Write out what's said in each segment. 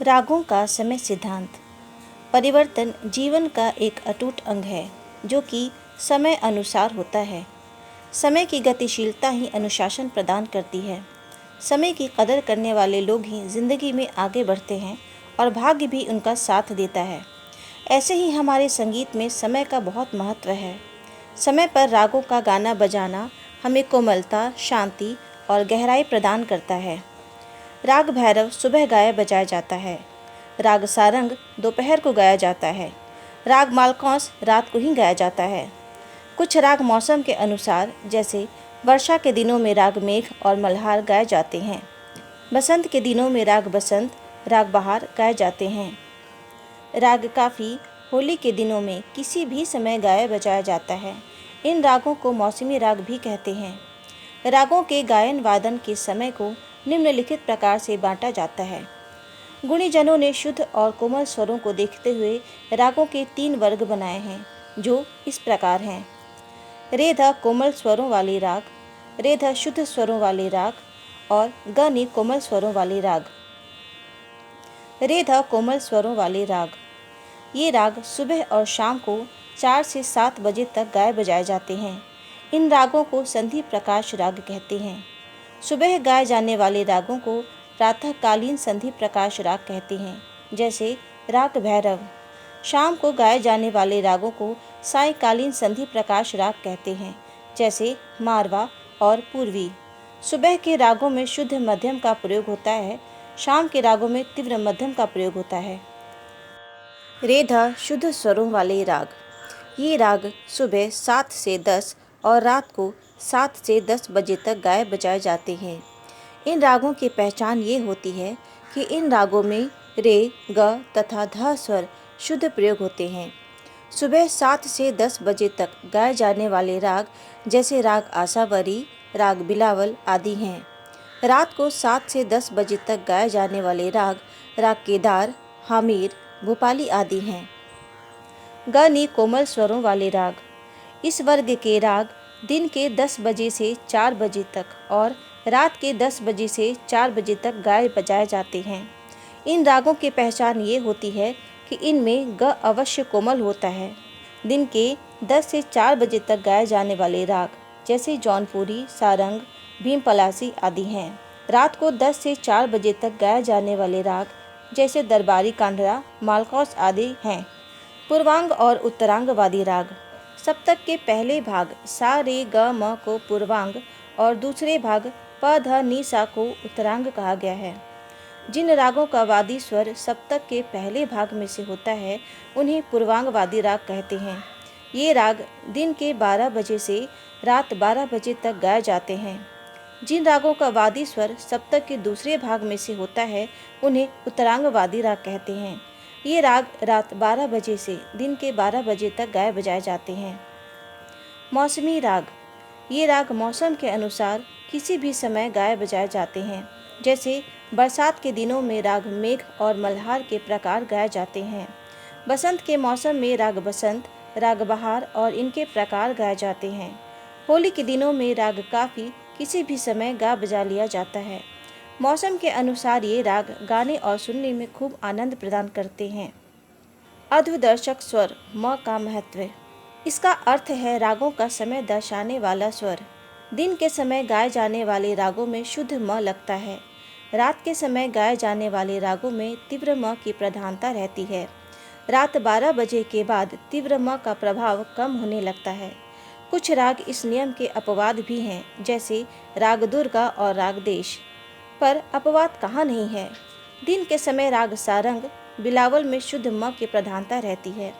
रागों का समय सिद्धांत। परिवर्तन जीवन का एक अटूट अंग है जो कि समय अनुसार होता है। समय की गतिशीलता ही अनुशासन प्रदान करती है। समय की कदर करने वाले लोग ही जिंदगी में आगे बढ़ते हैं और भाग्य भी उनका साथ देता है। ऐसे ही हमारे संगीत में समय का बहुत महत्व है। समय पर रागों का गाना बजाना हमें कोमलता, शांति और गहराई प्रदान करता है। राग भैरव सुबह गाया बजाया जाता है। राग सारंग दोपहर को गाया जाता है। राग मालकौंस रात को ही गाया जाता है। कुछ राग मौसम के अनुसार, जैसे वर्षा के दिनों में राग मेघ और मल्हार गाए जाते हैं। बसंत के दिनों में राग बसंत, राग बहार गाए जाते हैं। राग काफ़ी होली के दिनों में किसी भी समय गाया बजाया जाता है। इन रागों को मौसमी राग भी कहते हैं। रागों के गायन वादन के समय को निम्नलिखित प्रकार से बांटा जाता है। गुणीजनों ने शुद्ध और कोमल स्वरों को देखते हुए रागों के 3 वर्ग बनाए हैं, जो इस प्रकार हैं। रेधा कोमल स्वरों वाले राग, रेधा शुद्ध स्वरों वाले राग और गनी कोमल स्वरों वाले राग। रेधा कोमल स्वरों वाले राग, ये राग सुबह और शाम को 4 से 7 बजे तक गाए बजाए जाते हैं। इन रागों को संधि प्रकाश राग कहते हैं। सुबह गाए जाने वाले रागों को प्रातःकालीन संधि प्रकाश राग कहते हैं, जैसे राग भैरव। शाम को गाए जाने वाले रागों को सायंकालीन संधि प्रकाश राग कहते हैं, जैसे मारवा और पूर्वी। सुबह के रागों में शुद्ध मध्यम का प्रयोग होता है, शाम के रागों में तीव्र मध्यम का प्रयोग होता है। रेधा शुद्ध स्वरों वाले राग, ये राग सुबह 7 से 10 और रात को 7 से 10 बजे तक गाए बजाए जाते हैं। इन रागों की पहचान ये होती है कि इन रागों में रे, ग तथा ध स्वर शुद्ध प्रयोग होते हैं। सुबह 7 से 10 बजे तक गाए जाने वाले राग जैसे राग आसावरी, राग बिलावल आदि हैं। रात को 7 से 10 बजे तक गाए जाने वाले राग राग केदार, हामिर, भोपाली आदि हैं। गनी कोमल स्वरों वाले राग, इस वर्ग के राग दिन के 10 बजे से 4 बजे तक और रात के 10 बजे से 4 बजे तक गाए बजाए जाते हैं। इन रागों की पहचान ये होती है कि इनमें ग अवश्य कोमल होता है। दिन के 10 से 4 बजे तक गाए जाने वाले राग जैसे जौनपुरी, सारंग, भीम पलासी आदि हैं। रात को 10 से 4 बजे तक गाए जाने वाले राग जैसे दरबारी कांधरा, मालकौस आदि हैं। पूर्वांग और उत्तरांगवादी राग, सप्तक के पहले भाग सा रे ग म को पूर्वांग और दूसरे भाग प ध नि सा को उत्तरांग कहा गया है। जिन रागों का वादी स्वर सप्तक के पहले भाग में से होता है उन्हें पूर्वांगवादी राग कहते हैं। ये राग दिन के 12 बजे से रात 12 बजे तक गाए जाते हैं। जिन रागों का वादी स्वर सप्तक के दूसरे भाग में से होता है उन्हें उत्तरांगवादी राग कहते हैं। ये राग रात 12 बजे से दिन के 12 बजे तक गाए बजाए जाते हैं। मौसमी राग, ये राग मौसम के अनुसार किसी भी समय गाए बजाए जाते हैं। जैसे बरसात के दिनों में राग मेघ और मल्हार के प्रकार गाए जाते हैं। बसंत के मौसम में राग बसंत, राग बहार और इनके प्रकार गाए जाते हैं। होली के दिनों में राग काफ़ी किसी भी समय गा बजा लिया जाता है। मौसम के अनुसार ये राग गाने और सुनने में खूब आनंद प्रदान करते हैं। अर्धदर्शक स्वर म का महत्व, इसका अर्थ है रागों का समय दर्शाने वाला स्वर। दिन के समय गाए जाने वाले रागों में शुद्ध म लगता है। रात के समय गाए जाने वाले रागों में तीव्र म की प्रधानता रहती है। रात 12 बजे के बाद तीव्र म का प्रभाव कम होने लगता है। कुछ राग इस नियम के अपवाद भी हैं, जैसे राग दुर्गा और राग देश, पर अपवाद कहाँ नहीं है। दिन के समय राग सारंग, बिलावल में शुद्ध म की प्रधानता रहती है।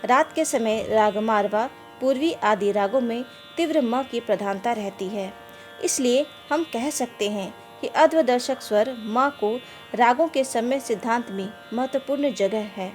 रात के समय राग मारवा, पूर्वी आदि रागों में तीव्र म की प्रधानता रहती है। इसलिए हम कह सकते हैं कि अर्धदर्शक स्वर म को रागों के समय सिद्धांत में महत्वपूर्ण जगह है।